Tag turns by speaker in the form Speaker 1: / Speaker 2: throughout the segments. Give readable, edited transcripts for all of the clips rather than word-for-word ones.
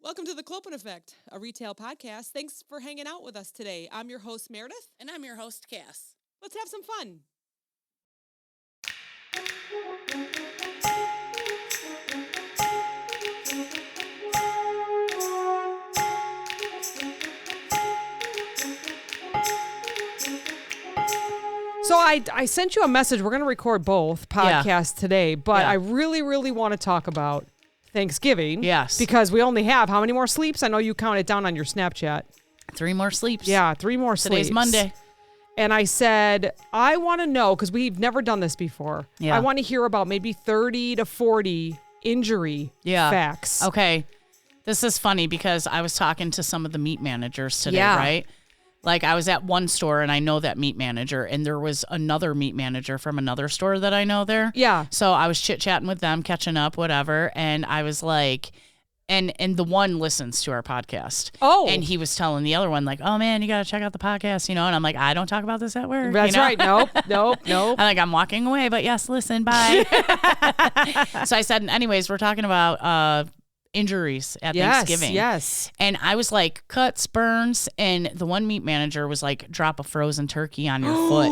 Speaker 1: Welcome to the Clopen Effect, a retail podcast. Thanks for hanging out with us today. I'm your host, Meredith.
Speaker 2: And I'm your host, Cass.
Speaker 1: Let's have some fun. So I sent you a message. We're going to record both podcasts today, but I really, really want to talk about Thanksgiving.
Speaker 2: Yes.
Speaker 1: Because we only have how many more sleeps? I know you counted down on your Snapchat.
Speaker 2: 3 more sleeps.
Speaker 1: Yeah, 3 more sleeps.
Speaker 2: Today's Monday.
Speaker 1: And I said, I want to know, because we've never done this before.
Speaker 2: Yeah.
Speaker 1: I want to hear about maybe 30 to 40 injury facts.
Speaker 2: Okay. This is funny because I was talking to some of the meat managers today,
Speaker 1: Yeah.
Speaker 2: right? Like I was at one store and I know that meat manager, and there was another meat manager from another store that I know there.
Speaker 1: Yeah.
Speaker 2: So I was chit-chatting with them, catching up, whatever. And I was like, and the one listens to our podcast.
Speaker 1: Oh.
Speaker 2: And he was telling the other one, like, oh man, you got to check out the podcast, And I'm like, I don't talk about this at work.
Speaker 1: That's right. Nope.
Speaker 2: I'm like, I'm walking away, but yes, listen, bye. So I said, anyways, we're talking about injuries at Thanksgiving.
Speaker 1: Yes.
Speaker 2: And I was like, cuts, burns. And the one meat manager was like, drop a frozen turkey on your foot.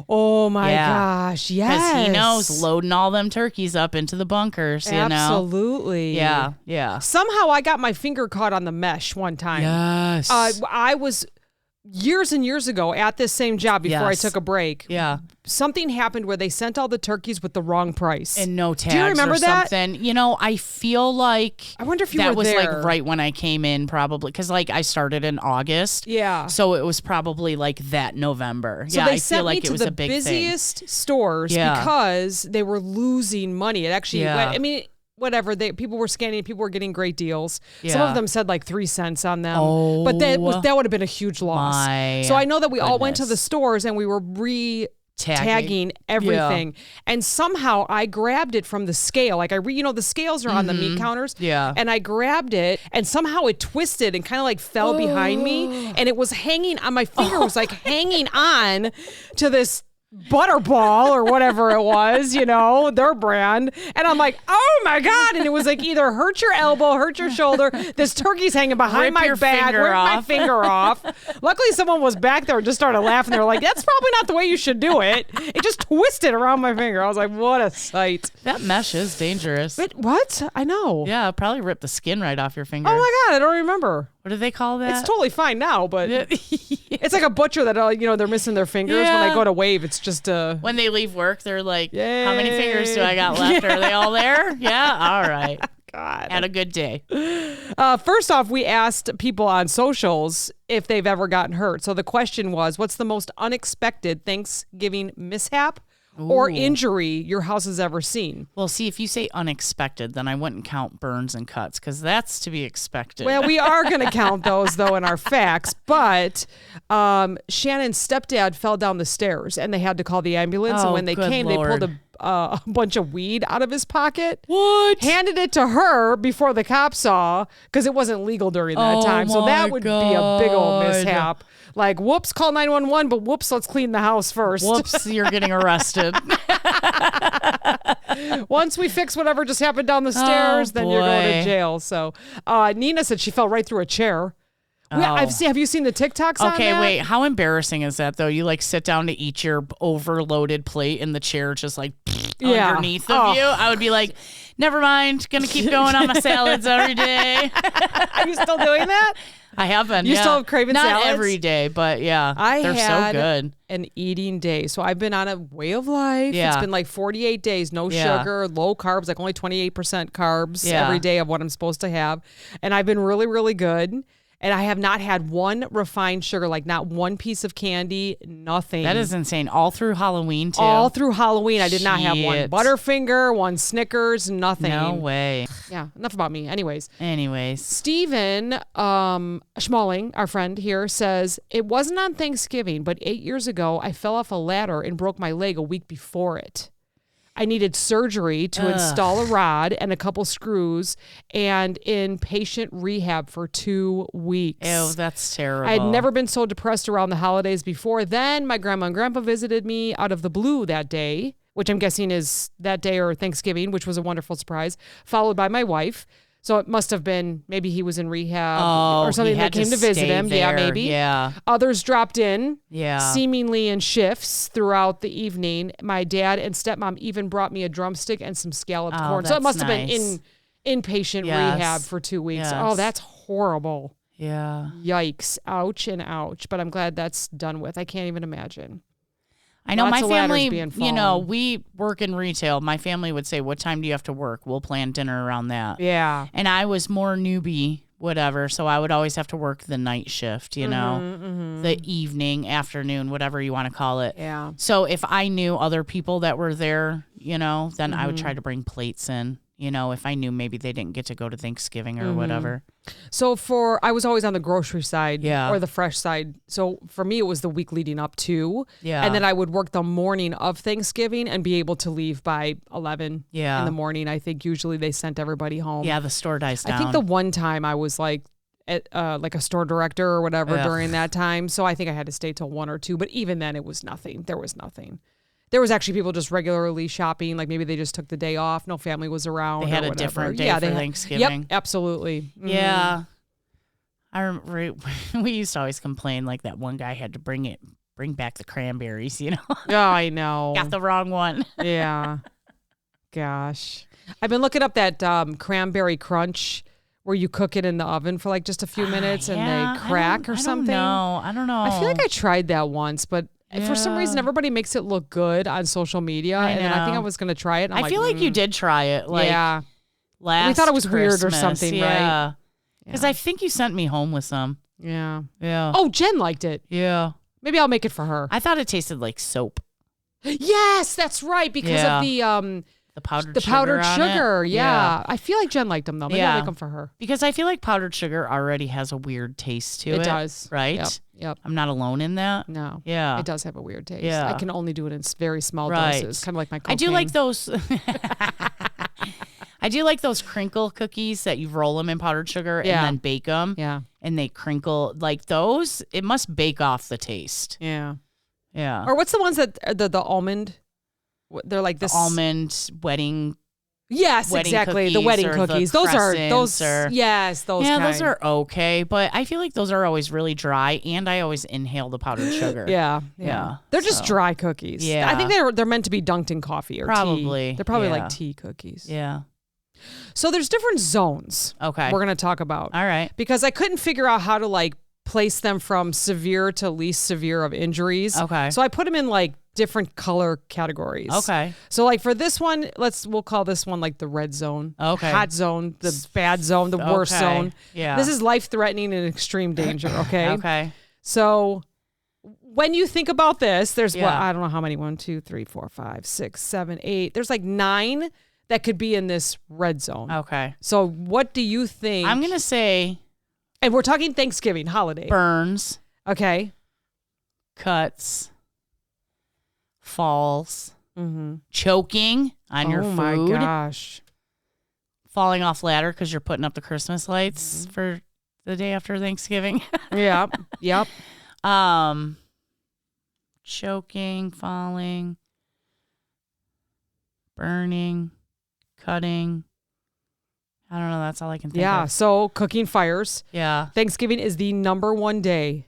Speaker 1: Oh my gosh. Yes.
Speaker 2: Because he knows loading all them turkeys up into the bunkers,
Speaker 1: Absolutely.
Speaker 2: Yeah.
Speaker 1: Somehow I got my finger caught on the mesh one time.
Speaker 2: Yes.
Speaker 1: I was years and years ago at this same job before I took a break.
Speaker 2: Yeah.
Speaker 1: Something happened where they sent all the turkeys with the wrong price.
Speaker 2: And no tags.
Speaker 1: Do you remember
Speaker 2: or
Speaker 1: that?
Speaker 2: Something. I feel like
Speaker 1: I wonder if you
Speaker 2: that
Speaker 1: were
Speaker 2: was
Speaker 1: there.
Speaker 2: like right when I came in, probably because like I started in August.
Speaker 1: Yeah.
Speaker 2: So it was probably like that November.
Speaker 1: So
Speaker 2: yeah,
Speaker 1: they
Speaker 2: I
Speaker 1: sent
Speaker 2: feel like
Speaker 1: me
Speaker 2: it
Speaker 1: to
Speaker 2: was
Speaker 1: the
Speaker 2: a big
Speaker 1: busiest stores
Speaker 2: Yeah.
Speaker 1: because they were losing money. It actually,
Speaker 2: Yeah.
Speaker 1: I mean, whatever. People were scanning. People were getting great deals. Some
Speaker 2: Yeah.
Speaker 1: of them said like 3 cents on them.
Speaker 2: Oh,
Speaker 1: but that would have been a huge loss.
Speaker 2: my
Speaker 1: So I know that we all went to the
Speaker 2: goodness.
Speaker 1: stores and we were tagging everything, and somehow I grabbed it from the scale. Like the scales are on the meat counters.
Speaker 2: Yeah.
Speaker 1: And I grabbed it, and somehow it twisted and kind of like fell behind me, and it was hanging on my finger. Was like hanging on to this Butterball or whatever it was, their brand. And I'm like, oh my God. And it was like either hurt your elbow, hurt your shoulder. This turkey's hanging behind
Speaker 2: Rip
Speaker 1: my
Speaker 2: your
Speaker 1: back,
Speaker 2: finger
Speaker 1: rip my
Speaker 2: off.
Speaker 1: finger off. Luckily, someone was back there and just started laughing. They were like, that's probably not the way you should do it. It just twisted around my finger. I was like, what a sight.
Speaker 2: That mesh is dangerous.
Speaker 1: What? I know.
Speaker 2: Yeah, it'll probably rip the skin right off your finger.
Speaker 1: Oh my God. I don't remember.
Speaker 2: What do they call that?
Speaker 1: It's totally fine now, but it's like a butcher that, they're missing their fingers when
Speaker 2: Yeah.
Speaker 1: they go to wave. It's just
Speaker 2: when they leave work, they're like,
Speaker 1: Yay.
Speaker 2: how many fingers do I got left? Are they all there? Yeah? All right.
Speaker 1: God.
Speaker 2: Had a good day.
Speaker 1: First off, we asked people on socials if they've ever gotten hurt. So the question was, what's the most unexpected Thanksgiving mishap or injury your house has ever seen?
Speaker 2: Well, see, if you say unexpected, then I wouldn't count burns and cuts because that's to be expected.
Speaker 1: Well, we are going to count those, though, in our facts. But Shannon's stepdad fell down the stairs, and they had to call the ambulance. And when they
Speaker 2: good
Speaker 1: came,
Speaker 2: Lord.
Speaker 1: they pulled a bunch of weed out of his pocket.
Speaker 2: What?
Speaker 1: Handed it to her before the cops saw, because it wasn't legal during that
Speaker 2: Oh
Speaker 1: time. So
Speaker 2: my
Speaker 1: that would be a big old
Speaker 2: God.
Speaker 1: mishap. Like, whoops, call 911, but whoops, let's clean the house first.
Speaker 2: Whoops, you're getting arrested.
Speaker 1: Once we fix whatever just happened down the stairs, then you're going to
Speaker 2: boy.
Speaker 1: jail. So Nina said she fell right through a chair. Have you seen the TikToks on
Speaker 2: Okay,
Speaker 1: that?
Speaker 2: wait. How embarrassing is that, though? You, sit down to eat your overloaded plate and the chair just, underneath of you. I would be like, never mind. Gonna keep going on my salads every day.
Speaker 1: Are you still doing that?
Speaker 2: I have been.
Speaker 1: You still have craving
Speaker 2: Not
Speaker 1: salads?
Speaker 2: every day, but yeah. They're
Speaker 1: had
Speaker 2: so good.
Speaker 1: an eating day. So I've been on a way of life.
Speaker 2: Yeah.
Speaker 1: It's been like 48 days, no
Speaker 2: Yeah.
Speaker 1: sugar, low carbs, like only 28% carbs
Speaker 2: Yeah.
Speaker 1: every day of what I'm supposed to have. And I've been really, really good. And I have not had one refined sugar, like not one piece of candy, nothing.
Speaker 2: That is insane. All through Halloween, too.
Speaker 1: All through Halloween. I did not have one
Speaker 2: Shit.
Speaker 1: Butterfinger, one Snickers, nothing.
Speaker 2: No way.
Speaker 1: Yeah, enough about me. Anyways.
Speaker 2: Anyways.
Speaker 1: Steven Schmalling, our friend here, says, it wasn't on Thanksgiving, but 8 years ago, I fell off a ladder and broke my leg a week before it. I needed surgery to install a rod and a couple screws and in patient rehab for 2 weeks.
Speaker 2: Ew, that's terrible.
Speaker 1: I had never been so depressed around the holidays before. Then my grandma and grandpa visited me out of the blue that day. which I'm guessing is that day or Thanksgiving, which was a wonderful surprise, followed by my wife. So it must have been maybe he was in rehab or something that came to visit him.
Speaker 2: There.
Speaker 1: Yeah, maybe.
Speaker 2: Yeah.
Speaker 1: Others dropped in,
Speaker 2: Yeah.
Speaker 1: seemingly in shifts throughout the evening. My dad and stepmom even brought me a drumstick and some scalloped corn. So it must have been in inpatient rehab for 2 weeks.
Speaker 2: Yes.
Speaker 1: Oh, that's horrible.
Speaker 2: Yeah.
Speaker 1: Yikes. Ouch and ouch. But I'm glad that's done with. I can't even imagine.
Speaker 2: I know
Speaker 1: Lots
Speaker 2: my
Speaker 1: of ladders
Speaker 2: family,
Speaker 1: being
Speaker 2: you know,
Speaker 1: fallen.
Speaker 2: we work in retail. My family would say, what time do you have to work? We'll plan dinner around that.
Speaker 1: Yeah.
Speaker 2: And I was more newbie, whatever. So I would always have to work the night shift, you know, the evening, afternoon, whatever you want to call it.
Speaker 1: Yeah.
Speaker 2: So if I knew other people that were there, you know, then I would try to bring plates in, you know, if I knew maybe they didn't get to go to Thanksgiving or whatever.
Speaker 1: So I was always on the grocery side
Speaker 2: Yeah.
Speaker 1: or the fresh side. So for me, it was the week leading up to.
Speaker 2: Yeah.
Speaker 1: And then I would work the morning of Thanksgiving and be able to leave by 11 in the morning. I think usually they sent everybody home.
Speaker 2: Yeah, the store dies down.
Speaker 1: I think the one time I was like at like a store director or whatever during that time. So I think I had to stay till 1 or 2. But even then, it was nothing. There was nothing. There was actually people just regularly shopping. Like maybe they just took the day off. No family was around.
Speaker 2: They had
Speaker 1: or
Speaker 2: a
Speaker 1: whatever.
Speaker 2: different day for Thanksgiving.
Speaker 1: Yep, absolutely. Mhm.
Speaker 2: Yeah. I remember we used to always complain like that one guy had to bring back the cranberries, you know.
Speaker 1: Oh, I know.
Speaker 2: Got the wrong one.
Speaker 1: Yeah. Gosh. I've been looking up that cranberry crunch where you cook it in the oven for like just a few minutes and they crack or something.
Speaker 2: I don't know.
Speaker 1: I feel like I tried that once, but for some reason everybody makes it look good on social media. And then I think I was going to try it. And
Speaker 2: I feel like you did try it. Like last
Speaker 1: we thought it was weird or
Speaker 2: Christmas.
Speaker 1: something, right?
Speaker 2: Because I think you sent me home with some.
Speaker 1: Yeah.
Speaker 2: Yeah.
Speaker 1: Oh, Jen liked it.
Speaker 2: Yeah.
Speaker 1: Maybe I'll make it for her.
Speaker 2: I thought it tasted like soap.
Speaker 1: Yes, that's right. Because of
Speaker 2: the powdered
Speaker 1: sugar.
Speaker 2: on it.
Speaker 1: Yeah. I feel like Jen liked them though. Maybe I'll make them for her.
Speaker 2: Because I feel like powdered sugar already has a weird taste to it.
Speaker 1: It does.
Speaker 2: Right?
Speaker 1: Yep.
Speaker 2: I'm not alone in that.
Speaker 1: No.
Speaker 2: Yeah.
Speaker 1: It does have a weird taste.
Speaker 2: Yeah.
Speaker 1: I can only do it in very small doses. Kind of like my cocaine.
Speaker 2: I do like those. I do like those crinkle cookies that you roll them in powdered sugar and then bake them.
Speaker 1: Yeah.
Speaker 2: And they crinkle. Like those, it must bake off the taste.
Speaker 1: Yeah.
Speaker 2: Yeah.
Speaker 1: Or what's the ones that the almond? They're like this
Speaker 2: almond wedding.
Speaker 1: Yes, exactly. The wedding cookies. Those are those. Yes, those.
Speaker 2: Yeah,
Speaker 1: kind.
Speaker 2: those are okay, but I feel like those are always really dry, and I always inhale the powdered sugar.
Speaker 1: Yeah. They're just
Speaker 2: So,
Speaker 1: dry cookies.
Speaker 2: yeah.
Speaker 1: I think they're meant to be dunked in coffee or
Speaker 2: Probably,
Speaker 1: tea. They're probably
Speaker 2: yeah.
Speaker 1: like tea cookies.
Speaker 2: Yeah.
Speaker 1: So there's different zones.
Speaker 2: Okay.
Speaker 1: We're gonna talk about.
Speaker 2: All right.
Speaker 1: Because I couldn't figure out how to like place them from severe to least severe of injuries.
Speaker 2: Okay.
Speaker 1: So I put them in like different color categories.
Speaker 2: Okay.
Speaker 1: So like for this one, we'll call this one like the red zone.
Speaker 2: Okay.
Speaker 1: Hot zone, the bad zone, the worst
Speaker 2: Okay.
Speaker 1: zone.
Speaker 2: Yeah.
Speaker 1: This is life-threatening and extreme danger, okay?
Speaker 2: Okay.
Speaker 1: So when you think about this, there's
Speaker 2: Yeah.
Speaker 1: what, I don't know how many, 1, 2, 3, 4, 5, 6, 7, 8. There's like 9 that could be in this red zone.
Speaker 2: Okay.
Speaker 1: So what do you think?
Speaker 2: I'm gonna say
Speaker 1: And we're talking Thanksgiving holiday.
Speaker 2: burns,
Speaker 1: Okay.
Speaker 2: cuts, falls,
Speaker 1: Mm-hmm.
Speaker 2: choking on your food,
Speaker 1: Oh my gosh.
Speaker 2: falling off ladder because you're putting up the Christmas lights for the day after Thanksgiving.
Speaker 1: Yep. Yep.
Speaker 2: Choking, falling, burning, cutting. I don't know. That's all I can think
Speaker 1: Yeah.
Speaker 2: of.
Speaker 1: So cooking fires.
Speaker 2: Yeah.
Speaker 1: Thanksgiving is the #1 day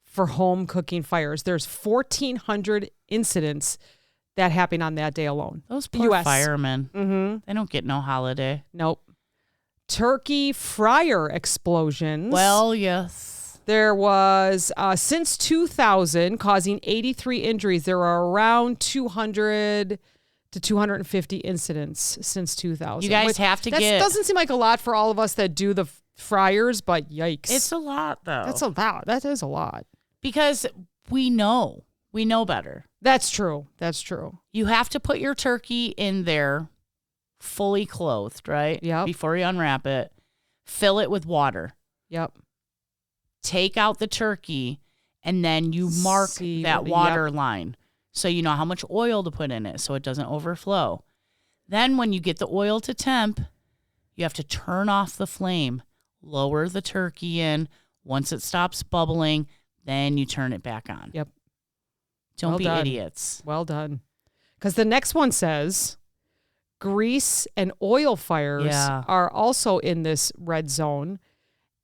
Speaker 1: for home cooking fires. There's 1,400 incidents that happen on that day alone.
Speaker 2: Those poor
Speaker 1: US.
Speaker 2: firemen.
Speaker 1: Mm-hmm.
Speaker 2: They don't get no holiday.
Speaker 1: Nope. Turkey fryer explosions.
Speaker 2: Well, yes.
Speaker 1: There was, since 2000, causing 83 injuries. There are around 200 to 250 incidents since 2000.
Speaker 2: You guys have to get.
Speaker 1: Doesn't seem like a lot for all of us that do the fryers, but yikes.
Speaker 2: It's a lot, though.
Speaker 1: That's a lot. That is a lot.
Speaker 2: Because we know better.
Speaker 1: That's true. That's true.
Speaker 2: You have to put your turkey in there fully clothed, right?
Speaker 1: Yep.
Speaker 2: Before you unwrap it. Fill it with water.
Speaker 1: Yep.
Speaker 2: Take out the turkey, and then you mark that water line so you know how much oil to put in it so it doesn't overflow. Then when you get the oil to temp, you have to turn off the flame, lower the turkey in. Once it stops bubbling, then you turn it back on.
Speaker 1: Yep.
Speaker 2: Don't
Speaker 1: Well
Speaker 2: be
Speaker 1: done.
Speaker 2: idiots.
Speaker 1: Well done. Because the next one says grease and oil fires are also in this red zone.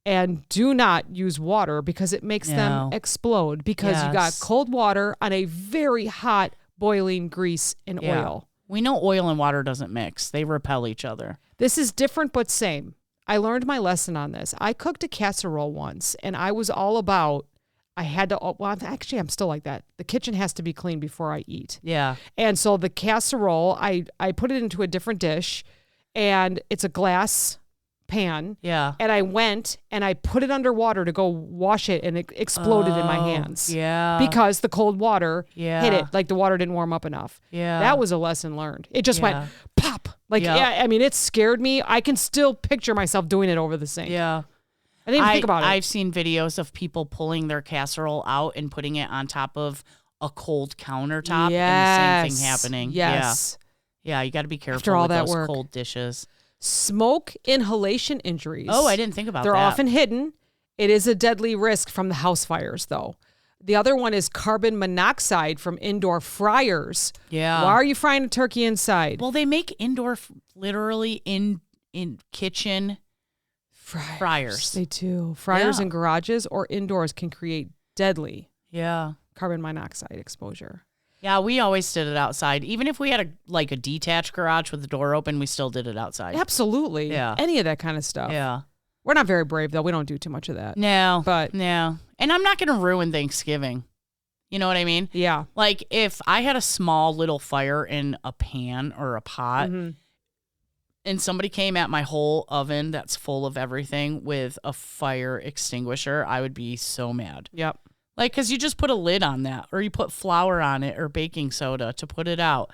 Speaker 1: And do not use water because it makes them explode because you got cold water on a very hot boiling grease and oil.
Speaker 2: We know oil and water doesn't mix. They repel each other.
Speaker 1: This is different but same. I learned my lesson on this. I cooked a casserole once and I was all about, actually I'm still like that. The kitchen has to be clean before I eat.
Speaker 2: Yeah.
Speaker 1: And so the casserole, I put it into a different dish and it's a glass pan.
Speaker 2: Yeah.
Speaker 1: And I went and I put it under water to go wash it and it exploded in my hands.
Speaker 2: Yeah.
Speaker 1: Because the cold water hit it. Like the water didn't warm up enough.
Speaker 2: Yeah.
Speaker 1: That was a lesson learned. It just went pop. Like, I mean, it scared me. I can still picture myself doing it over the sink.
Speaker 2: Yeah.
Speaker 1: I didn't even think about it.
Speaker 2: I've seen videos of people pulling their casserole out and putting it on top of a cold countertop and the same thing happening.
Speaker 1: Yes.
Speaker 2: Yeah, you got to be careful
Speaker 1: After all
Speaker 2: with
Speaker 1: that
Speaker 2: those
Speaker 1: work.
Speaker 2: cold dishes.
Speaker 1: Smoke inhalation injuries.
Speaker 2: Oh, I didn't think about that.
Speaker 1: They're often hidden. It is a deadly risk from the house fires, though. The other one is carbon monoxide from indoor fryers.
Speaker 2: Yeah.
Speaker 1: Why are you frying a turkey inside?
Speaker 2: Well, they make indoor, literally in kitchen fryers.
Speaker 1: They do. Fryers in garages or indoors can create deadly carbon monoxide exposure.
Speaker 2: Yeah, we always did it outside. Even if we had a detached garage with the door open, we still did it outside.
Speaker 1: Absolutely.
Speaker 2: Yeah.
Speaker 1: Any of that kind of stuff.
Speaker 2: Yeah.
Speaker 1: We're not very brave, though. We don't do too much of that.
Speaker 2: No.
Speaker 1: But
Speaker 2: no. And I'm not going to ruin Thanksgiving. You know what I mean?
Speaker 1: Yeah.
Speaker 2: Like if I had a small little fire in a pan or a pot and somebody came at my whole oven that's full of everything with a fire extinguisher, I would be so mad.
Speaker 1: Yep.
Speaker 2: Like, because you just put a lid on that or you put flour on it or baking soda to put it out.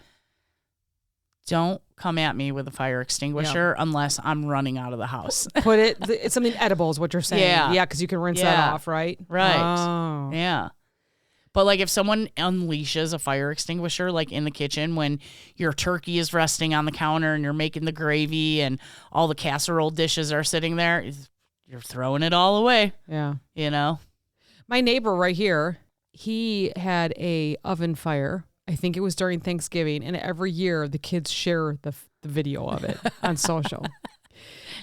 Speaker 2: Don't come at me with a fire extinguisher unless I'm running out of the house.
Speaker 1: Put it's something edible is what you're saying.
Speaker 2: Yeah.
Speaker 1: Yeah, because you can rinse that off, right?
Speaker 2: Right.
Speaker 1: Oh.
Speaker 2: Yeah. But like if someone unleashes a fire extinguisher like in the kitchen when your turkey is resting on the counter and you're making the gravy and all the casserole dishes are sitting there, you're throwing it all away.
Speaker 1: Yeah.
Speaker 2: You know?
Speaker 1: My neighbor right here, he had a oven fire. I think it was during Thanksgiving, and every year the kids share the video of it on social.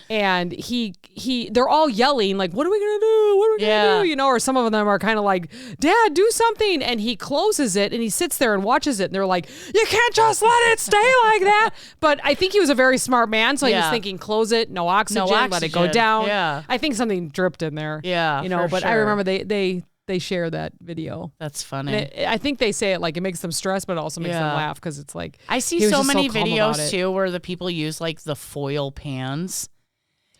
Speaker 1: And they're all yelling like, "What are we gonna do? What are we gonna do?" You know, or some of them are kind of like, "Dad, do something!" And he closes it and he sits there and watches it, and they're like, "You can't just let it stay like that." But I think he was a very smart man, so he was thinking, "Close it, no oxygen, let it go down."
Speaker 2: Yeah,
Speaker 1: I think something dripped in there.
Speaker 2: Yeah,
Speaker 1: you know. But
Speaker 2: sure.
Speaker 1: I remember they share that video.
Speaker 2: That's funny.
Speaker 1: I think they say it like it makes them stress, but it also makes them laugh because it's like
Speaker 2: I see so many videos too where the people use like the foil pans.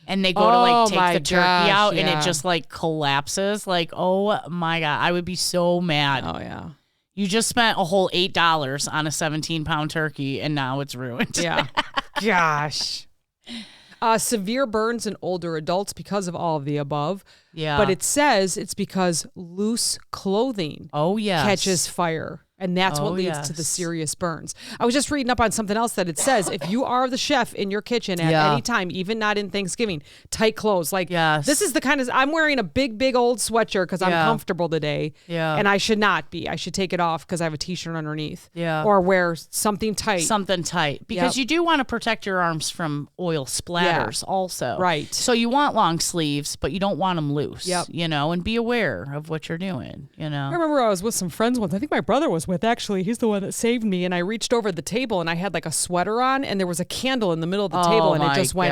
Speaker 2: And they go to like take the turkey out and it just like collapses. Like, oh my God, I would be so mad.
Speaker 1: Oh yeah.
Speaker 2: You just spent a whole $8 on a 17-pound turkey and now it's ruined.
Speaker 1: Yeah. Gosh. Severe burns in older adults because of all of the above.
Speaker 2: Yeah.
Speaker 1: But it says it's because loose clothing catches fire. And that's what leads to the serious burns. I was just reading up on something else that it says if you are the chef in your kitchen at any time, even not in Thanksgiving, tight clothes. Like this is the kind of, I'm wearing a big old sweatshirt because I'm comfortable today. Yeah. And I should not be. I should take it off because I have a t-shirt underneath. Yeah. Or wear something tight.
Speaker 2: Something tight. Because you do want to protect your arms from oil splatters also.
Speaker 1: Right.
Speaker 2: So you want long sleeves, but you don't want them loose.
Speaker 1: Yep.
Speaker 2: You know, and be aware of what you're doing, you know.
Speaker 1: I remember I was with some friends once. I think my brother was with, actually. He's the one that saved me. And I reached over the table and I had like a sweater on and there was a candle in the middle of the table and it just went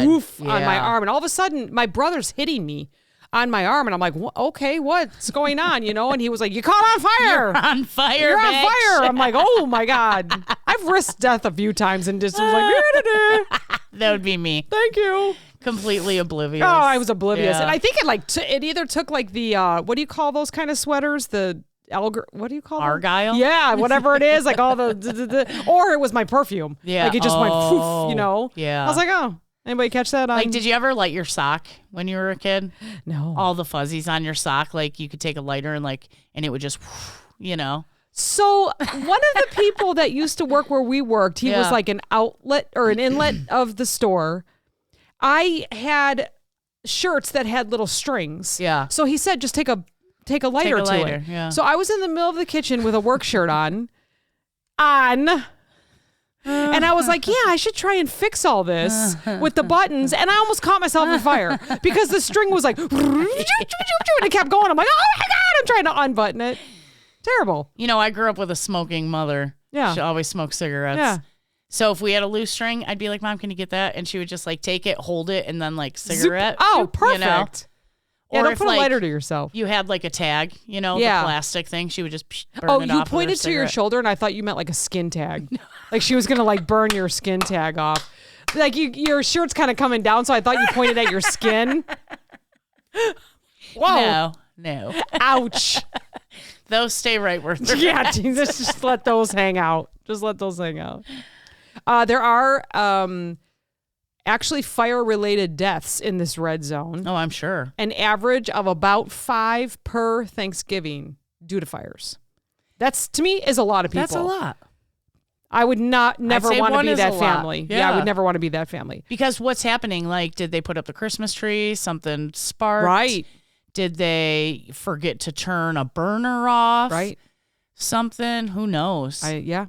Speaker 1: woof on my arm. And all of a sudden my brother's hitting me on my arm and I'm like, okay, what's going on? You know? And he was like, you caught on fire.
Speaker 2: You're on fire,
Speaker 1: You're
Speaker 2: bitch.
Speaker 1: on fire. I'm like, oh my God. I've risked death a few times and just was like,
Speaker 2: that would be me.
Speaker 1: Thank you.
Speaker 2: Completely oblivious.
Speaker 1: Oh, I was oblivious.
Speaker 2: Yeah.
Speaker 1: And I think it either took like the, what do you call those kind of sweaters? The what do you call
Speaker 2: Argyle?
Speaker 1: them? Yeah, whatever it is, like all the or it was my perfume.
Speaker 2: Yeah.
Speaker 1: Like it just went poof, you know?
Speaker 2: Yeah.
Speaker 1: I was like, oh, anybody catch that?
Speaker 2: Like, did you ever light your sock when you were a kid?
Speaker 1: No.
Speaker 2: All the fuzzies on your sock, like you could take a lighter and it would just, you know?
Speaker 1: So one of the people that used to work where we worked, he was like an outlet or an inlet of the store. I had shirts that had little strings.
Speaker 2: Yeah.
Speaker 1: So he said, just take a lighter to it.
Speaker 2: Yeah.
Speaker 1: So I was in the middle of the kitchen with a work shirt on. on. And I was like, yeah, I should try and fix all this with the buttons. And I almost caught myself on fire because the string was like, and it kept going. I'm like, oh my God, I'm trying to unbutton it. Terrible.
Speaker 2: You know, I grew up with a smoking mother.
Speaker 1: Yeah.
Speaker 2: She always smoked cigarettes.
Speaker 1: Yeah.
Speaker 2: So if we had a loose string, I'd be like, Mom, can you get that? And she would just like take it, hold it, and then like cigarette.
Speaker 1: Oh,
Speaker 2: zoop,
Speaker 1: perfect.
Speaker 2: You know?
Speaker 1: Yeah,
Speaker 2: Or
Speaker 1: don't
Speaker 2: if,
Speaker 1: put a
Speaker 2: like,
Speaker 1: lighter to yourself.
Speaker 2: you had like a tag, you know,
Speaker 1: Yeah.
Speaker 2: the plastic thing. She would just burn
Speaker 1: Oh,
Speaker 2: it
Speaker 1: you
Speaker 2: off with her
Speaker 1: pointed to your
Speaker 2: cigarette.
Speaker 1: shoulder, and I thought you meant like a skin tag. Like she was going to like burn your skin tag off. Like your shirt's kind of coming down, so I thought you pointed at your skin. Whoa.
Speaker 2: No.
Speaker 1: Ouch.
Speaker 2: Those stay right where they're
Speaker 1: Yeah,
Speaker 2: at.
Speaker 1: Jesus, just let those hang out. Just let those hang out. There are actually fire-related deaths in this red zone.
Speaker 2: Oh, I'm sure.
Speaker 1: An average of about 5 per Thanksgiving due to fires. That's, to me, is a lot of people.
Speaker 2: That's a lot.
Speaker 1: I would never
Speaker 2: say
Speaker 1: want to
Speaker 2: one
Speaker 1: be
Speaker 2: is
Speaker 1: that
Speaker 2: a lot.
Speaker 1: family. Yeah, I
Speaker 2: Yeah.
Speaker 1: would never want to be that family.
Speaker 2: Because what's happening? Like, did they put up the Christmas tree? Something sparked?
Speaker 1: Right.
Speaker 2: Did they forget to turn a burner off?
Speaker 1: Right.
Speaker 2: Something? Who knows?
Speaker 1: Yeah.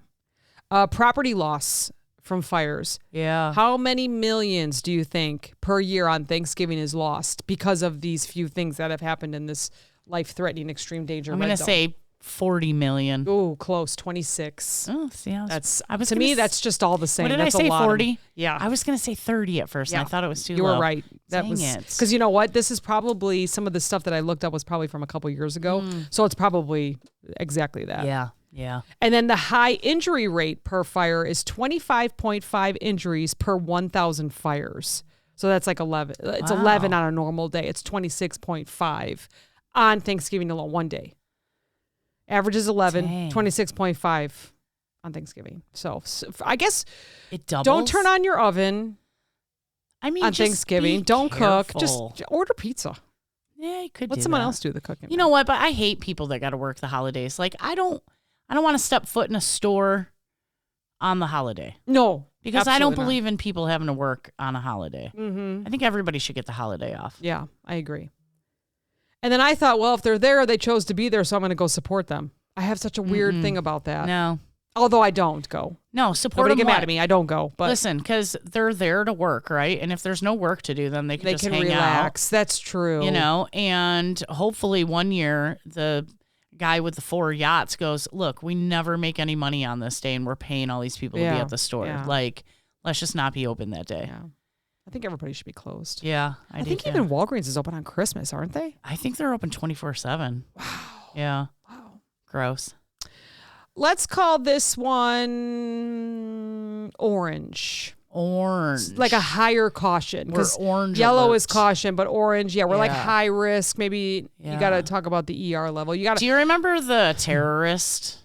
Speaker 1: Property loss from fires.
Speaker 2: Yeah.
Speaker 1: How many millions do you think per year on Thanksgiving is lost because of these few things that have happened in this life-threatening extreme danger
Speaker 2: I'm
Speaker 1: red
Speaker 2: going to
Speaker 1: zone?
Speaker 2: say 40 million.
Speaker 1: Oh, close. 26.
Speaker 2: Oh, see,
Speaker 1: That's
Speaker 2: I was
Speaker 1: to
Speaker 2: gonna
Speaker 1: me.
Speaker 2: s-
Speaker 1: That's just all the same.
Speaker 2: What did
Speaker 1: That's
Speaker 2: I say?
Speaker 1: a lot of-
Speaker 2: 40?
Speaker 1: Yeah,
Speaker 2: I was going to say 30 at first, and I thought it was too
Speaker 1: you
Speaker 2: low.
Speaker 1: were right. That
Speaker 2: Dang
Speaker 1: was
Speaker 2: it.
Speaker 1: because you know what? This is probably some of the stuff that I looked up was probably from a couple years ago. So it's probably exactly that.
Speaker 2: Yeah. Yeah.
Speaker 1: And then the high injury rate per fire is 25.5 injuries per 1,000 fires. So that's like 11. It's 11 on a normal day. It's 26.5 on Thanksgiving alone, one day. Average is 11,
Speaker 2: Dang.
Speaker 1: 26.5 on Thanksgiving. So I guess
Speaker 2: It doubles.
Speaker 1: don't turn on your oven
Speaker 2: I mean,
Speaker 1: on
Speaker 2: just
Speaker 1: Thanksgiving.
Speaker 2: be
Speaker 1: Don't cook. Just
Speaker 2: careful.
Speaker 1: order pizza.
Speaker 2: Yeah, you could
Speaker 1: Let
Speaker 2: do
Speaker 1: someone
Speaker 2: that.
Speaker 1: else do the cooking.
Speaker 2: You know what? But I hate people that got to work the holidays. Like, I don't want to step foot in a store on the holiday
Speaker 1: No.
Speaker 2: because I don't
Speaker 1: absolutely not.
Speaker 2: believe in people having to work on a holiday.
Speaker 1: Mm-hmm.
Speaker 2: I think everybody should get the holiday off.
Speaker 1: Yeah, I agree. And then I thought, well, if they're there, they chose to be there, so I'm going to go support them. I have such a weird thing about that.
Speaker 2: No,
Speaker 1: Although I don't go.
Speaker 2: support
Speaker 1: Nobody
Speaker 2: them.
Speaker 1: get mad at me. I don't go. But
Speaker 2: Listen, because they're there to work, right? And if there's no work to do, then they can
Speaker 1: they
Speaker 2: just
Speaker 1: can
Speaker 2: hang
Speaker 1: relax. That's true.
Speaker 2: out, you know. And hopefully, one year the guy with the 4 yachts goes, "Look, we never make any money on this day, and we're paying all these people to be
Speaker 1: Yeah,
Speaker 2: at the store.
Speaker 1: yeah.
Speaker 2: Like, let's just not be open that day."
Speaker 1: Yeah. I think everybody should be closed.
Speaker 2: Yeah,
Speaker 1: I think even Walgreens is open on Christmas, aren't they?
Speaker 2: I think they're open 24/7.
Speaker 1: Wow.
Speaker 2: Yeah.
Speaker 1: Wow.
Speaker 2: Gross.
Speaker 1: Let's call this one orange.
Speaker 2: Orange.
Speaker 1: Like a higher caution.
Speaker 2: We're
Speaker 1: Because
Speaker 2: orange.
Speaker 1: yellow
Speaker 2: alert.
Speaker 1: is caution, but orange, we're like
Speaker 2: Yeah.
Speaker 1: high risk. Maybe you
Speaker 2: Yeah.
Speaker 1: got to talk about the ER level. You got
Speaker 2: Do
Speaker 1: to.
Speaker 2: you remember the terrorist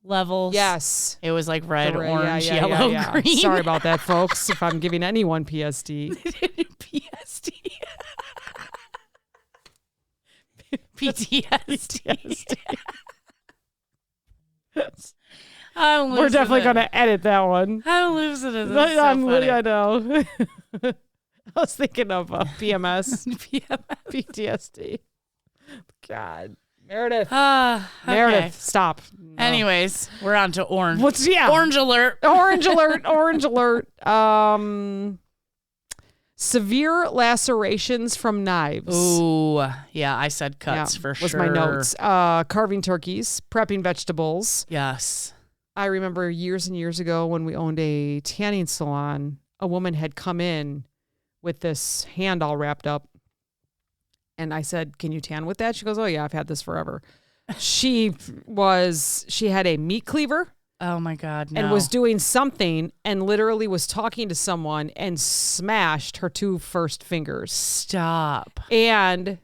Speaker 2: levels?
Speaker 1: Yes.
Speaker 2: It was like red,
Speaker 1: Yeah,
Speaker 2: orange,
Speaker 1: yeah,
Speaker 2: yellow,
Speaker 1: yeah.
Speaker 2: green.
Speaker 1: Sorry about that, folks, if I'm giving anyone PSD.
Speaker 2: PSD. PTSD. I'm
Speaker 1: We're
Speaker 2: losing
Speaker 1: definitely
Speaker 2: it.
Speaker 1: going to edit that one.
Speaker 2: I'm losing it. That's so funny.
Speaker 1: I know. I was thinking of PMS, PTSD. God. Meredith.
Speaker 2: Okay.
Speaker 1: Meredith, stop. No.
Speaker 2: Anyways, we're on to orange.
Speaker 1: What's,
Speaker 2: Orange alert.
Speaker 1: Orange alert, orange alert. Severe lacerations from knives.
Speaker 2: Ooh, yeah, I said cuts for sure.
Speaker 1: Was my notes. Carving turkeys, prepping vegetables.
Speaker 2: Yes.
Speaker 1: I remember years and years ago when we owned a tanning salon, a woman had come in with this hand all wrapped up. And I said, "Can you tan with that?" She goes, "Oh yeah, I've had this forever." She had a meat cleaver.
Speaker 2: Oh my God, no.
Speaker 1: And was doing something and literally was talking to someone and smashed her 2 first fingers.
Speaker 2: Stop.
Speaker 1: And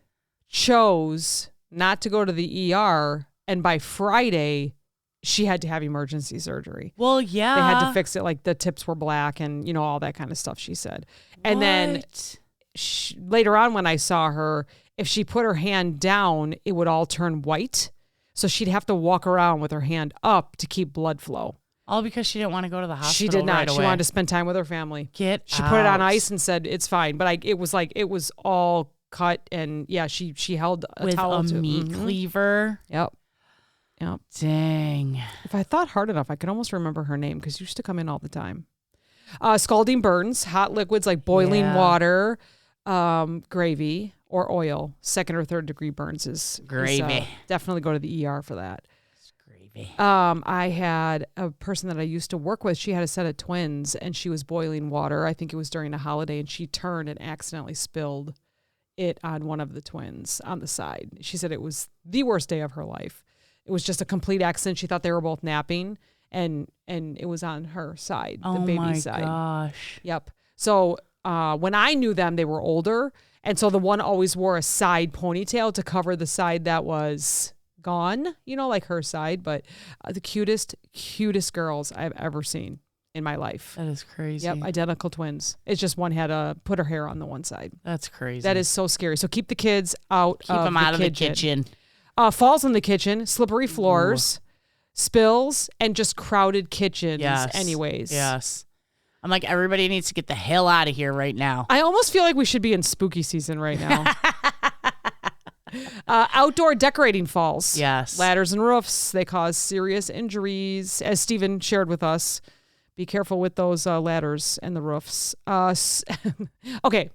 Speaker 1: chose not to go to the ER. And by Friday, she had to have emergency surgery.
Speaker 2: Well, yeah.
Speaker 1: They had to fix it. Like the tips were black and, you know, all that kind of stuff, she said. And then later on when I saw her, if she put her hand down, it would all turn white. So she'd have to walk around with her hand up to keep blood flow.
Speaker 2: All because she didn't want to go to the hospital.
Speaker 1: She did not.
Speaker 2: Right
Speaker 1: She
Speaker 2: away.
Speaker 1: wanted to spend time with her family.
Speaker 2: She
Speaker 1: put it on ice and said it's fine. But it was all cut and yeah, she held a
Speaker 2: with
Speaker 1: towel
Speaker 2: a
Speaker 1: to
Speaker 2: meat
Speaker 1: Mhm.
Speaker 2: cleaver.
Speaker 1: Yep. Yep.
Speaker 2: Dang.
Speaker 1: If I thought hard enough, I could almost remember her name because she used to come in all the time. Scalding burns, hot liquids like boiling water, gravy, or oil. 2nd or 3rd degree burns is
Speaker 2: Gravy.
Speaker 1: Definitely go to the ER for that.
Speaker 2: Gravy.
Speaker 1: I had a person that I used to work with. She had a set of twins, and she was boiling water. I think it was during a holiday, and she turned and accidentally spilled it on one of the twins on the side. She said it was the worst day of her life. It was just a complete accident. She thought they were both napping, and it was on her side, the baby's side.
Speaker 2: Oh my gosh.
Speaker 1: Yep. So when I knew them, they were older, and so the one always wore a side ponytail to cover the side that was gone, like her side. But the cutest girls I've ever seen in my life.
Speaker 2: That is crazy.
Speaker 1: Yep, identical twins. It's just one had to put her hair on the one side.
Speaker 2: That's crazy.
Speaker 1: That is so scary. So keep the kids out.
Speaker 2: Keep them out of the kitchen.
Speaker 1: Falls in the kitchen, slippery floors, spills, and just crowded kitchens.
Speaker 2: Yes.
Speaker 1: Anyways.
Speaker 2: Yes. I'm like, everybody needs to get the hell out of here right now.
Speaker 1: I almost feel like we should be in spooky season right now. Outdoor decorating falls.
Speaker 2: Yes.
Speaker 1: Ladders and roofs. They cause serious injuries. As Stephen shared with us, be careful with those ladders and the roofs. Okay.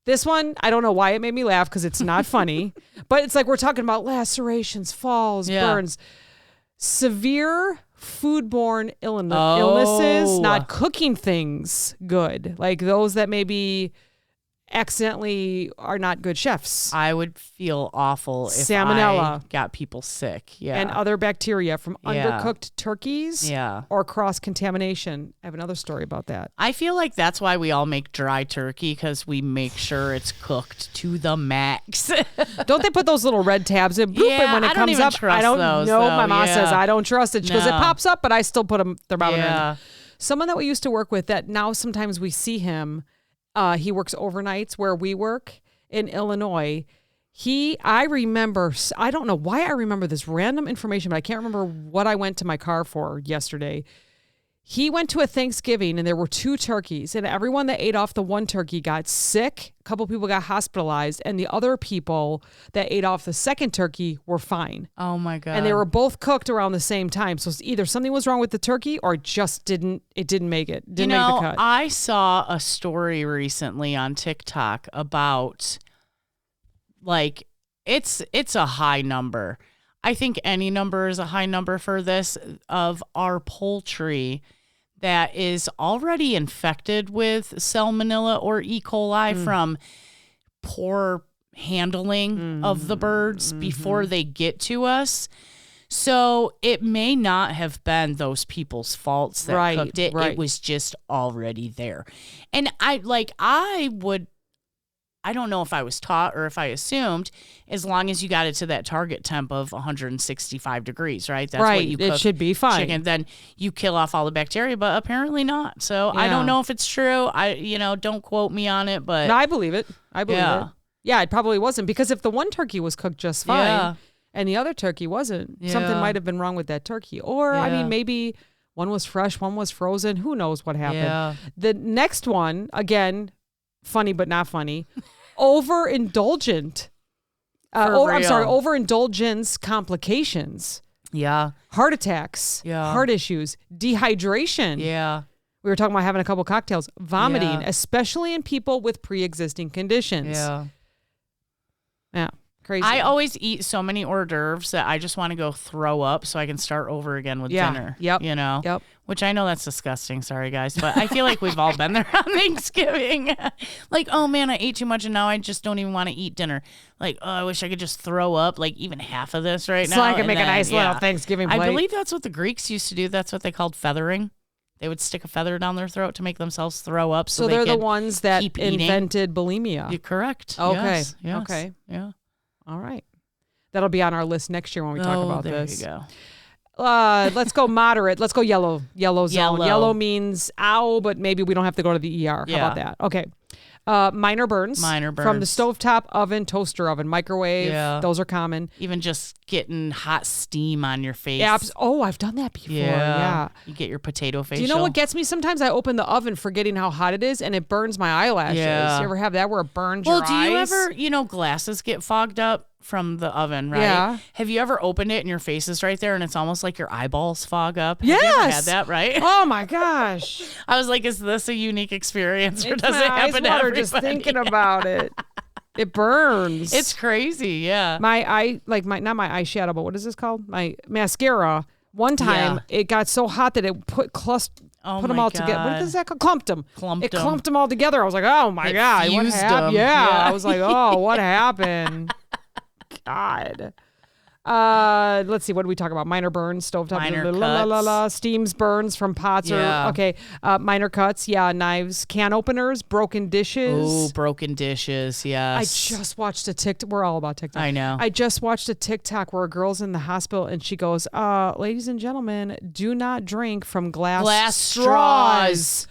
Speaker 1: This one, I don't know why it made me laugh because it's not funny, but it's like we're talking about lacerations, falls, burns, severe foodborne illnesses, not cooking things good, like those that maybe accidentally are not good chefs.
Speaker 2: I would feel awful if
Speaker 1: Salmonella.
Speaker 2: I got people sick. Yeah.
Speaker 1: And other bacteria from undercooked turkeys or cross-contamination. I have another story about that.
Speaker 2: I feel like that's why we all make dry turkey, because we make sure it's cooked to the max.
Speaker 1: Don't they put those little red tabs in? Bloop, and when it comes up, I don't know. My mom says, I don't trust it. She goes, it pops up, but I still put them thermometer in. Someone that we used to work with that now sometimes we see him, he works overnights where we work in Illinois. I don't know why I remember this random information, but I can't remember what I went to my car for yesterday. He went to a Thanksgiving and there were 2 turkeys, and everyone that ate off the one turkey got sick. A couple people got hospitalized, and the other people that ate off the second turkey were fine.
Speaker 2: Oh my God.
Speaker 1: And they were both cooked around the same time. So either something was wrong with the turkey or it just didn't make it. Didn't make the cut.
Speaker 2: I saw a story recently on TikTok about, like, it's a high number. I think any number is a high number for this, of our poultry that is already infected with salmonella or E. coli from poor handling of the birds before they get to us. So it may not have been those people's faults that cooked it. It was just already there. And I don't know if I was taught or if I assumed, as long as you got it to that target temp of 165 degrees, right? That's what you cook.
Speaker 1: It should be fine.
Speaker 2: Chicken, then you kill off all the bacteria, but apparently not. So I don't know if it's true. Don't quote me on it, but
Speaker 1: no, I believe it. I believe it. Yeah, it probably wasn't, because if the one turkey was cooked just fine and the other turkey wasn't, something might have been wrong with that turkey. Or I mean, maybe one was fresh, one was frozen. Who knows what happened? Yeah. The next one, again, funny but not funny. Overindulgence complications. Yeah. Heart attacks. Yeah. Heart issues. Dehydration. Yeah. We were talking about having a couple cocktails. Vomiting, especially in people with pre-existing conditions. Yeah. Yeah. Crazy.
Speaker 2: I always eat so many hors d'oeuvres that I just want to go throw up so I can start over again with dinner.
Speaker 1: Yep.
Speaker 2: Yep. Which I know that's disgusting. Sorry, guys. But I feel like we've all been there on Thanksgiving. Like, oh, man, I ate too much and now I just don't even want to eat dinner. Like, oh, I wish I could just throw up like even half of this right now.
Speaker 1: So I can make a nice little Thanksgiving plate.
Speaker 2: I believe that's what the Greeks used to do. That's what they called feathering. They would stick a feather down their throat to make themselves throw up. So
Speaker 1: they're the ones that invented bulimia.
Speaker 2: You're correct.
Speaker 1: Okay.
Speaker 2: Yes.
Speaker 1: Okay.
Speaker 2: Yeah.
Speaker 1: All right. That'll be on our list next year when we talk about this.
Speaker 2: There you go.
Speaker 1: Let's go moderate. Let's go yellow. Yellow zone. Yellow means ow, but maybe we don't have to go to the ER. How about that? Okay. Minor burns. From the stovetop oven, toaster oven, microwave. Yeah. Those are common.
Speaker 2: Even just getting hot steam on your face.
Speaker 1: I've done that before. Yeah.
Speaker 2: You get your potato facial.
Speaker 1: Do you know what gets me? Sometimes I open the oven forgetting how hot it is and it burns my eyelashes. Yeah. You ever have that where it burns your eyes?
Speaker 2: Well, do you ever, glasses get fogged up from the oven, right?
Speaker 1: Yeah.
Speaker 2: Have you ever opened it and your face is right there and it's almost like your eyeballs fog up? Have
Speaker 1: Yes.
Speaker 2: you ever had that, right?
Speaker 1: Oh my gosh.
Speaker 2: I was like, is this a unique experience or
Speaker 1: It's
Speaker 2: does
Speaker 1: my
Speaker 2: it happen to
Speaker 1: eyes water
Speaker 2: everybody?
Speaker 1: just thinking about it. It burns.
Speaker 2: It's crazy, yeah.
Speaker 1: My eye, like not my eyeshadow, but what is this called? My mascara. One time it got so hot that it put them all together. What is that called? Clumped them. It clumped them all together. I was like, oh my God, what
Speaker 2: fused
Speaker 1: happened?
Speaker 2: them.
Speaker 1: Yeah.
Speaker 2: Yeah.
Speaker 1: I was like, oh, what happened? God. Let's see. What do we talk about? Minor burns, stovetop,
Speaker 2: Minor cuts.
Speaker 1: steams, burns from pots
Speaker 2: Yeah.
Speaker 1: or okay. Minor cuts, knives, can openers, broken dishes.
Speaker 2: Oh, broken dishes, yes.
Speaker 1: I just watched a TikTok. We're all about TikTok.
Speaker 2: I know.
Speaker 1: I just watched a TikTok where a girl's in the hospital and she goes, ladies and gentlemen, do not drink from glass straws.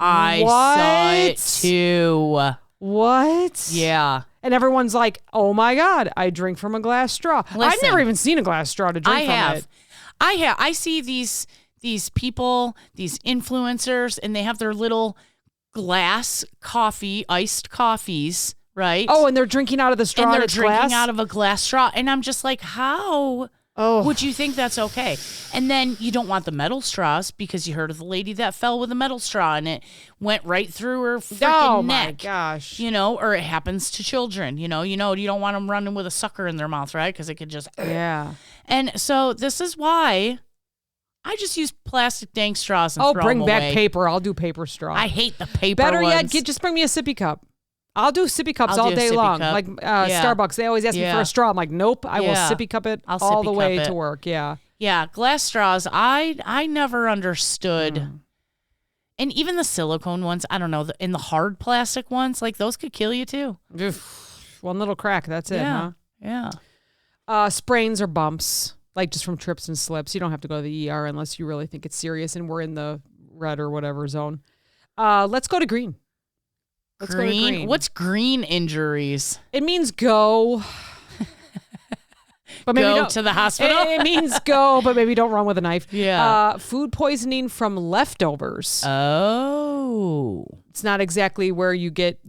Speaker 2: I saw it too.
Speaker 1: What?
Speaker 2: Yeah.
Speaker 1: And everyone's like, oh my God, I drink from a glass straw. I've
Speaker 2: Listen,
Speaker 1: never even seen a glass straw to drink from it.
Speaker 2: I have. I see these people, these influencers, and they have their little glass coffee, iced coffees, right?
Speaker 1: Oh, and they're drinking out of the straw.
Speaker 2: And they're
Speaker 1: that's
Speaker 2: drinking
Speaker 1: glass?
Speaker 2: out of a glass straw. And I'm just like, how would you think that's okay? And then you don't want the metal straws because you heard of the lady that fell with a metal straw and it went right through her freaking neck.
Speaker 1: My gosh.
Speaker 2: Or it happens to children. You don't want them running with a sucker in their mouth, right? Because it could just.
Speaker 1: Yeah.
Speaker 2: And so this is why I just use plastic dank straws and throw them away.
Speaker 1: Bring back paper. I'll do paper straw.
Speaker 2: I hate the paper
Speaker 1: Better
Speaker 2: ones.
Speaker 1: yet, just bring me a sippy cup. I'll do sippy cups
Speaker 2: I'll
Speaker 1: all
Speaker 2: do a
Speaker 1: day
Speaker 2: sippy
Speaker 1: long.
Speaker 2: cup.
Speaker 1: Like Starbucks, they always ask me for a straw. I'm like, nope, I will sippy cup it
Speaker 2: I'll
Speaker 1: all
Speaker 2: sippy
Speaker 1: the way
Speaker 2: cup it.
Speaker 1: to work. Yeah.
Speaker 2: Yeah, glass straws, I never understood. And even the silicone ones, I don't know, and the hard plastic ones, like those could kill you too.
Speaker 1: One little crack, that's it, huh?
Speaker 2: Yeah.
Speaker 1: Sprains or bumps, like just from trips and slips. You don't have to go to the ER unless you really think it's serious and we're in the red or whatever zone. Let's go to green. Let's go to green.
Speaker 2: What's green injuries?
Speaker 1: It means go. But maybe
Speaker 2: go to the hospital?
Speaker 1: It means go, but maybe don't run with a knife.
Speaker 2: Yeah.
Speaker 1: Food poisoning from leftovers.
Speaker 2: Oh.
Speaker 1: It's not exactly where you get,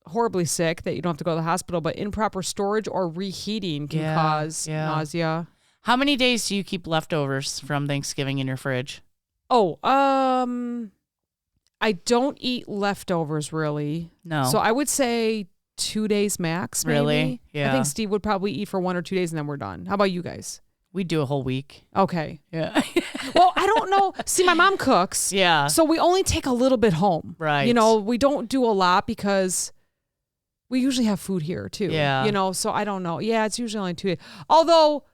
Speaker 1: horribly sick that you don't have to go to the hospital, but improper storage or reheating can cause nausea.
Speaker 2: How many days do you keep leftovers from Thanksgiving in your fridge?
Speaker 1: Oh, I don't eat leftovers really.
Speaker 2: No.
Speaker 1: So I would say 2 days max, maybe.
Speaker 2: Really? Yeah.
Speaker 1: I think Steve would probably eat for 1 or 2 days and then we're done. How about you guys?
Speaker 2: We do a whole week.
Speaker 1: Okay.
Speaker 2: Yeah.
Speaker 1: Well, I don't know. See, my mom cooks.
Speaker 2: Yeah.
Speaker 1: So we only take a little bit home.
Speaker 2: Right.
Speaker 1: We don't do a lot because we usually have food here too.
Speaker 2: Yeah.
Speaker 1: So I don't know. Yeah, it's usually only 2 days. Although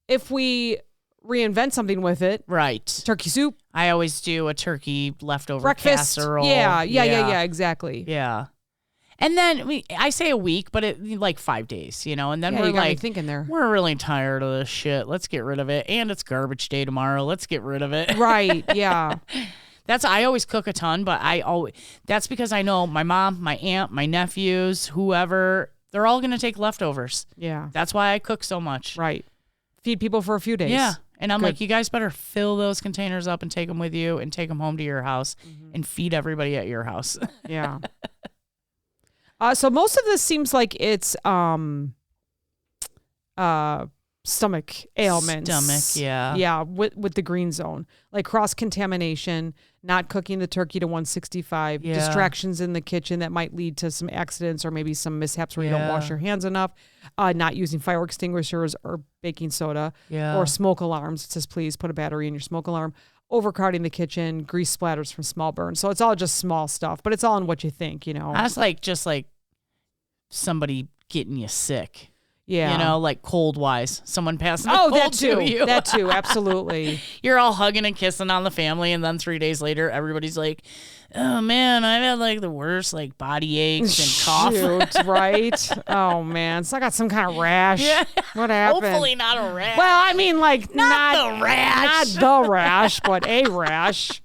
Speaker 1: if we reinvent something with it.
Speaker 2: Right.
Speaker 1: Turkey soup.
Speaker 2: I always do a turkey leftover
Speaker 1: breakfast.
Speaker 2: casserole.
Speaker 1: Yeah, exactly.
Speaker 2: Yeah. And then I say a week, but like 5 days, and then we're
Speaker 1: you got me
Speaker 2: like
Speaker 1: thinking there.
Speaker 2: We're really tired of this shit. Let's get rid of it. And it's garbage day tomorrow. Let's get rid of it.
Speaker 1: Right. Yeah.
Speaker 2: I always cook a ton, but that's because I know my mom, my aunt, my nephews, whoever, they're all going to take leftovers.
Speaker 1: Yeah.
Speaker 2: That's why I cook so much.
Speaker 1: Right. Feed people for a few days.
Speaker 2: Yeah. And I'm
Speaker 1: Good.
Speaker 2: like, you guys better fill those containers up and take them with you and take them home to your house and feed everybody at your house.
Speaker 1: Yeah. So most of this seems like it's stomach ailments.
Speaker 2: Yeah.
Speaker 1: Yeah, with the green zone. Like cross-contamination, not cooking the turkey to 165, distractions in the kitchen that might lead to some accidents or maybe some mishaps where you don't wash your hands enough, not using fire extinguishers or baking soda, or smoke alarms. It says, please put a battery in your smoke alarm. Overcrowding the kitchen, grease splatters from small burns. So it's all just small stuff, but it's all in what you think,
Speaker 2: That's just like somebody getting you sick.
Speaker 1: Yeah.
Speaker 2: Like cold-wise. Someone passing a cold
Speaker 1: that too.
Speaker 2: to you.
Speaker 1: That too, absolutely.
Speaker 2: You're all hugging and kissing on the family, and then 3 days later, everybody's like, oh, man, I've had like the worst like body aches and cough.
Speaker 1: Shoot, right? Oh, man. So I got some kind of rash.
Speaker 2: Yeah.
Speaker 1: What happened?
Speaker 2: Hopefully not a rash.
Speaker 1: Well, I mean, like,
Speaker 2: not the rash.
Speaker 1: Not the rash, but a rash.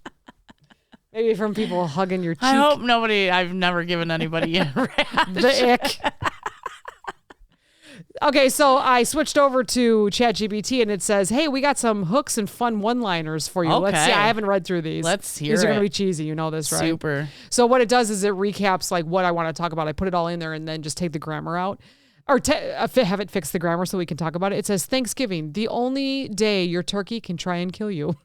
Speaker 1: Maybe from people hugging your cheek.
Speaker 2: I hope I've never given anybody a rash.
Speaker 1: The ick. Okay, so I switched over to ChatGPT and it says, hey, we got some hooks and fun one-liners for you.
Speaker 2: Okay.
Speaker 1: Let's see. I haven't read through these.
Speaker 2: Let's hear
Speaker 1: These are going
Speaker 2: it.
Speaker 1: to be cheesy. You know this, right?
Speaker 2: Super.
Speaker 1: So what it does is it recaps like what I want to talk about. I put it all in there and then just take the grammar out. or have it fix the grammar so we can talk about it. It says Thanksgiving, the only day your turkey can try and kill you.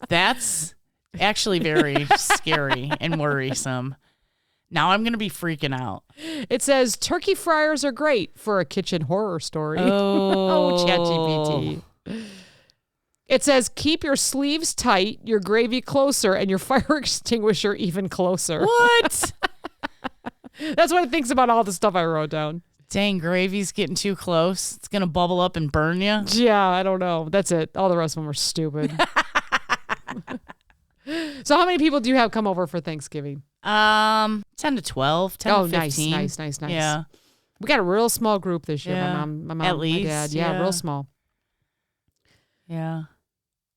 Speaker 2: That's actually very scary and worrisome. Now I'm going to be freaking out.
Speaker 1: It says turkey fryers are great for a kitchen horror story.
Speaker 2: Oh,
Speaker 1: ChatGPT. It says keep your sleeves tight, your gravy closer, and your fire extinguisher even closer.
Speaker 2: What?
Speaker 1: That's what it thinks about all the stuff I wrote down.
Speaker 2: Dang, gravy's getting too close. It's going to bubble up and burn you.
Speaker 1: Yeah, I don't know. That's it. All the rest of them are stupid. So how many people do you have come over for Thanksgiving?
Speaker 2: 10 to 12, 10 to 15.
Speaker 1: Nice.
Speaker 2: Yeah.
Speaker 1: We got a real small group this year.
Speaker 2: Yeah.
Speaker 1: My mom,
Speaker 2: At least,
Speaker 1: my dad. Yeah, real small.
Speaker 2: Yeah.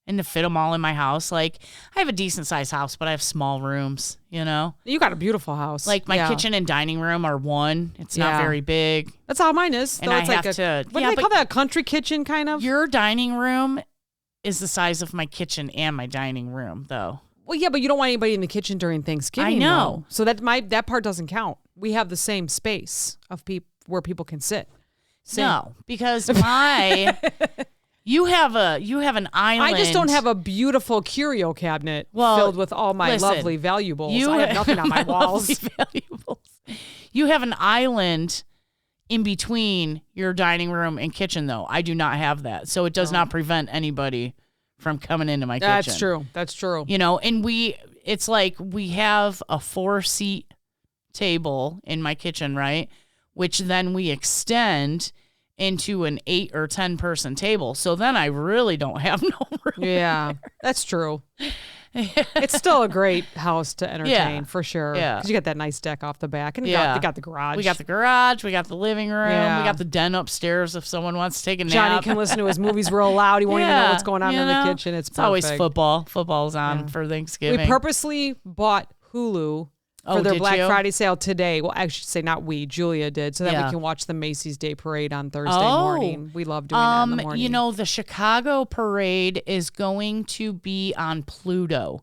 Speaker 2: And to fit them all in my house. Like, I have a decent sized house, but I have small rooms, you know?
Speaker 1: You got a beautiful house.
Speaker 2: Like, my kitchen and dining room are one. It's not very big.
Speaker 1: That's how mine is.
Speaker 2: And
Speaker 1: it's
Speaker 2: I
Speaker 1: like
Speaker 2: have to...
Speaker 1: What do they call that? A country kitchen, kind of?
Speaker 2: Your dining room is the size of my kitchen and my dining room, though.
Speaker 1: Well, yeah, but you don't want anybody in the kitchen during Thanksgiving.
Speaker 2: I know.
Speaker 1: Though. So that part doesn't count. We have the same space of where people can sit.
Speaker 2: No, because you have an island.
Speaker 1: I just don't have a beautiful curio cabinet filled with all my lovely valuables. I have nothing on my walls.
Speaker 2: You have an island in between your dining room and kitchen, though. I do not have that, so it does not prevent anybody from coming into my kitchen.
Speaker 1: That's true.
Speaker 2: You know, and it's like we have a 4-seat table in my kitchen, right? Which then we extend into an 8 or 10 person table. So then I really don't have no room.
Speaker 1: Yeah, that's true. It's still a great house to entertain for sure.
Speaker 2: Yeah.
Speaker 1: Because you got that nice deck off the back. And you got the garage.
Speaker 2: We got the garage. We got the living room. Yeah. We got the den upstairs if someone wants to take a nap.
Speaker 1: Johnny can listen to his movies real loud. He won't even know what's going on in the kitchen. It's perfect.
Speaker 2: Always football. Football's on for Thanksgiving.
Speaker 1: We purposely bought Hulu for their Black Friday sale today. Well, I should say not we. Julia did. So that we can watch the Macy's Day Parade on Thursday morning. We love doing that in the morning.
Speaker 2: You know, the Chicago Parade is going to be on Pluto.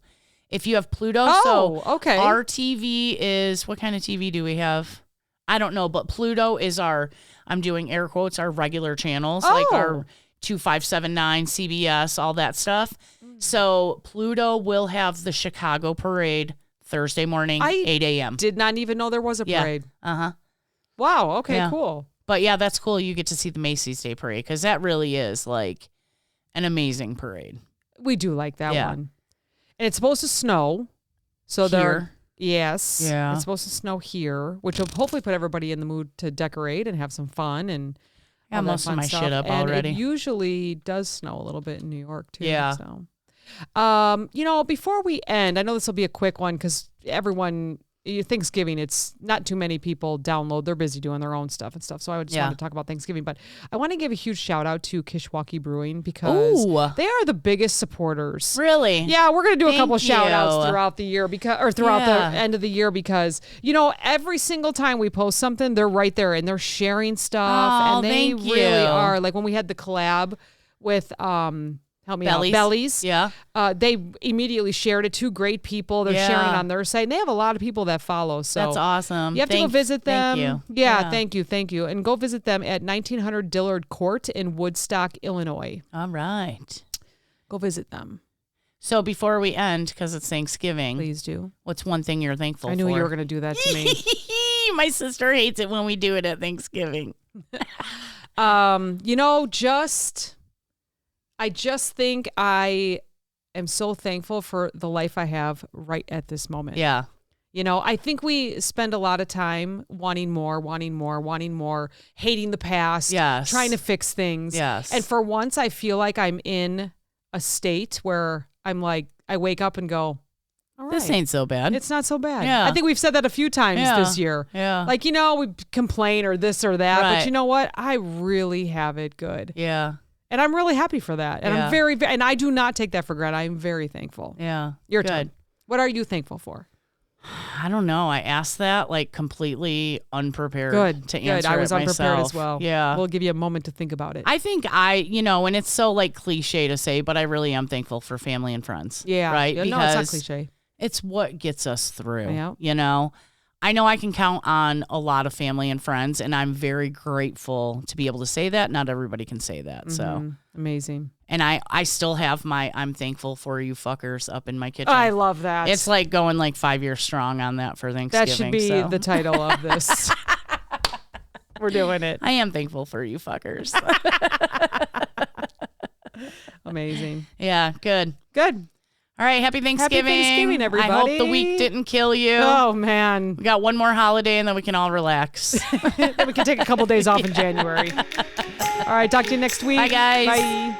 Speaker 2: If you have Pluto,
Speaker 1: okay.
Speaker 2: Our TV is, what kind of TV do we have? I don't know, but Pluto is I'm doing air quotes, our regular channels, like our 2579, CBS, all that stuff. So Pluto will have the Chicago Parade Thursday morning, 8 a.m.
Speaker 1: Did not even know there was a parade.
Speaker 2: Uh-huh.
Speaker 1: Wow, okay, cool.
Speaker 2: But yeah, that's cool. You get to see the Macy's Day Parade because that really is like an amazing parade.
Speaker 1: We do like that one. And it's supposed to snow. So
Speaker 2: here.
Speaker 1: Yes.
Speaker 2: Yeah.
Speaker 1: It's supposed to snow here, which will hopefully put everybody in the mood to decorate and have some fun and
Speaker 2: most of my
Speaker 1: stuff.
Speaker 2: shit up
Speaker 1: and
Speaker 2: already.
Speaker 1: It usually does snow a little bit in New York too.
Speaker 2: Yeah.
Speaker 1: So you know, before we end, I know this will be a quick one because Thanksgiving, it's not too many people download. They're busy doing their own stuff and stuff. So I just want to talk about Thanksgiving. But I want to give a huge shout out to Kishwaukee Brewing because they are the biggest supporters.
Speaker 2: Really?
Speaker 1: Yeah, we're going to do a couple shout outs throughout the year throughout the end of the year because, you know, every single time we post something, they're right there and they're sharing stuff. And they really are. Like when we had the collab with help me out. Bellies.
Speaker 2: Yeah.
Speaker 1: They immediately shared it. 2 great people. They're sharing on their site. And they have a lot of people that follow. So
Speaker 2: that's awesome.
Speaker 1: You have to go visit them.
Speaker 2: Thank you.
Speaker 1: Yeah, thank you. And go visit them at 1900 Dillard Court in Woodstock, Illinois.
Speaker 2: All right.
Speaker 1: Go visit them.
Speaker 2: So before we end, because it's Thanksgiving.
Speaker 1: Please do.
Speaker 2: What's one thing you're thankful for?
Speaker 1: I knew you were going to do that to me.
Speaker 2: My sister hates it when we do it at Thanksgiving.
Speaker 1: You know, I just think I am so thankful for the life I have right at this moment.
Speaker 2: Yeah.
Speaker 1: You know, I think we spend a lot of time wanting more, hating the past, trying to fix things.
Speaker 2: Yes.
Speaker 1: And for once, I feel like I'm in a state where I'm like, I wake up and go, all right,
Speaker 2: this ain't so bad.
Speaker 1: It's not so bad.
Speaker 2: Yeah.
Speaker 1: I think we've said that a few times this year.
Speaker 2: Yeah.
Speaker 1: Like, you know, we complain or this or that, but you know what? I really have it good.
Speaker 2: Yeah.
Speaker 1: And I'm really happy for that. And I'm and I do not take that for granted. I'm very thankful.
Speaker 2: Yeah.
Speaker 1: Your turn. What are you thankful for?
Speaker 2: I don't know. I asked that like completely unprepared to answer
Speaker 1: I was
Speaker 2: it
Speaker 1: unprepared
Speaker 2: myself.
Speaker 1: as well.
Speaker 2: Yeah.
Speaker 1: We'll give you a moment to think about it.
Speaker 2: I think and it's so like cliche to say, but I really am thankful for family and friends.
Speaker 1: Yeah.
Speaker 2: Right?
Speaker 1: Yeah, no, it's not cliche.
Speaker 2: It's what gets us through.
Speaker 1: Yeah.
Speaker 2: You know? I know I can count on a lot of family and friends, and I'm very grateful to be able to say that. Not everybody can say that. So
Speaker 1: amazing.
Speaker 2: And I still have my I'm thankful for you fuckers up in my kitchen.
Speaker 1: I love that.
Speaker 2: It's like going like 5 years strong on that for Thanksgiving.
Speaker 1: That should be the title of this. We're doing it.
Speaker 2: I am thankful for you fuckers.
Speaker 1: Amazing.
Speaker 2: Yeah, good.
Speaker 1: Good.
Speaker 2: All right, happy Thanksgiving.
Speaker 1: Happy Thanksgiving, everybody.
Speaker 2: I hope the week didn't kill you.
Speaker 1: Oh, man.
Speaker 2: We got one more holiday and then we can all relax.
Speaker 1: Then we can take a couple days off in January. All right, talk to you next week.
Speaker 2: Bye, guys.
Speaker 1: Bye.